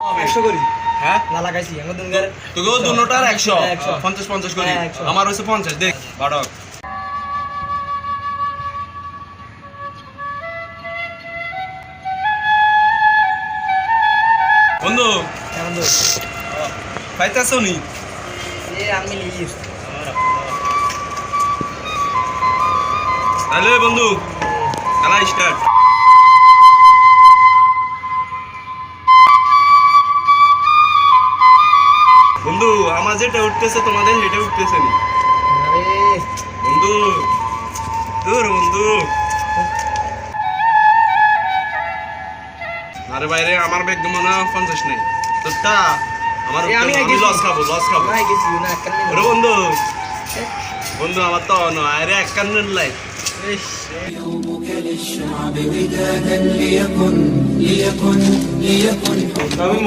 100 করি হ্যাঁ না লাগাইছি আমার দুনগার তোকেও দুটোটার 100 100 50 করি হ্যাঁ, 100 আমার হইছে 50 দেখ বাড়ক বন্ধু বন্ধু পাইতাছো নি এ আমি লিস হ্যালো বন্ধু খেলা স্টার্ট বন্ধু আমার যেটা উঠতেছে তোমাদের হেঁটে উঠতেছে নি আরে বন্ধু দূর বন্ধু আরে বাইরে আমার ব্যাগ মনে হয় 50 নেই তোরটা আমার এ আমি আমি লস খাবো নাই গেছি না কান্নি ওরে বন্ধু বন্ধু আমার তো নয় আরে এক কান্নের লাই يومك للشعب ودادا ليكن